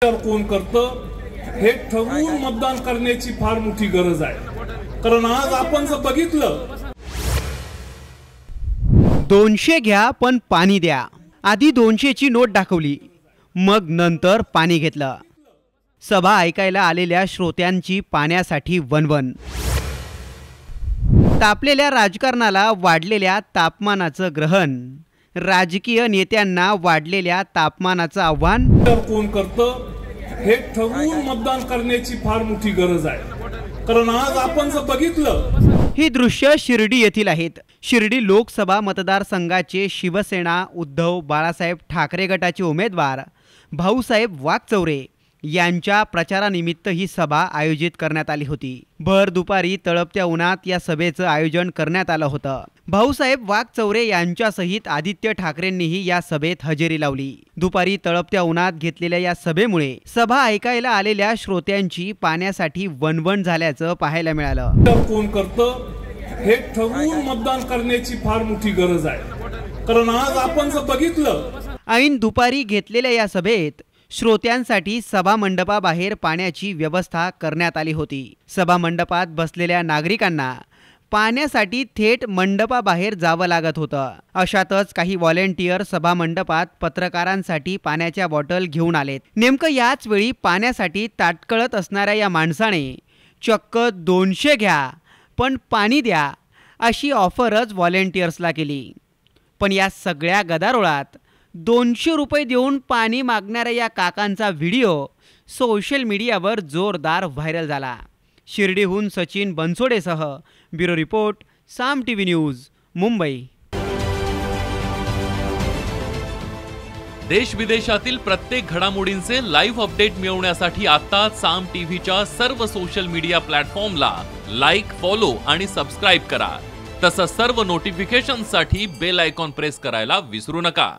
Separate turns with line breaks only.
कोण करतं हे ठरवून मतदान करण्याची फार मोठी गरज आहे। कारण आज आपण जर बघितलं
200 घ्या पण पाणी द्या। आधी 200 ची नोट दाखवली, मग नंतर पाणी घेतलं। सभा ऐकायला आलेल्या श्रोत्यांची पाण्यासाठी वणवण। तापलेल्या राजकारणाला वाढलेल्या तापमानाचं ग्रहण, राजकीय नेत्यांना वाढलेल्या तापमानाचं आव्हान।
कोण करतं हे ठरवून मतदान करण्याची फार मोठी गरज आहे। कारण आज आपण जर बघितलं
ही दृश्य शिर्डी येथील आहेत। शिर्डी लोकसभा मतदारसंघाचे शिवसेना उद्धव बाळासाहेब ठाकरे गटाचे उमेदवार भाऊसाहेब वागचौरे यांच्या प्रचारानिमित्त ही सभा आयोजित करण्यात आली होती। भर दुपारी तळपत्या उन्हात या सभेचं आयोजन करण्यात आलं होतं। भाऊसाहेब वागचौरे यांच्यासहित आदित्य ठाकरेंनीही या सभेत हजेरी लावली। दुपारी तळपत्या उन्हात घेतलेल्या या सभेमुळे सभा ऐकायला आलेल्या श्रोत्यांची पाण्यासाठी वणवण झाल्याचं पाहायला मिळालं।
कोण करतं हे ठरवून मतदान करण्याची फार मोठी गरज आहे। कारण आज आपण जर बघितलं
ऐन दुपारी घेतलेल्या या सभेत श्रोत्यांसाठी सभा मंडपाबाहेर पाण्याची व्यवस्था करण्यात आली होती। सभा मंडपात बसलेल्या नागरिकांना पाण्यासाठी थेट मंडपाबाहेर जावं लागत होतं। अशातच काही व्हॉलेंटियर सभा मंडपात पत्रकारांसाठी पाण्याच्या बॉटल घेऊन आलेत। नेमकं याच वेळी पाण्यासाठी ताटकळत असणाऱ्या या माणसाने चक्क 200 घ्या पण पाणी द्या अशी ऑफरच व्हॉलेंटियर्सला केली। पण या सगळ्या गदारोळात 200 रुपये देऊन पाणी मागणाऱ्या या काकांचा व्हिडिओ सोशल मीडियावर जोरदार व्हायरल झाला। शिर्डीहून सचिन बनसोडेसह ब्युरो रिपोर्ट साम टीव्ही न्यूज मुंबई।
देश विदेशातील प्रत्येक घडामोडींचे लाईव्ह अपडेट मिळवण्यासाठी आता साम टीव्हीच्या सर्व सोशल मीडिया प्लॅटफॉर्मला लाईक, फॉलो आणि सबस्क्राईब करा। तसंच सर्व नोटिफिकेशनसाठी बेल आयकॉन प्रेस करायला विसरू नका।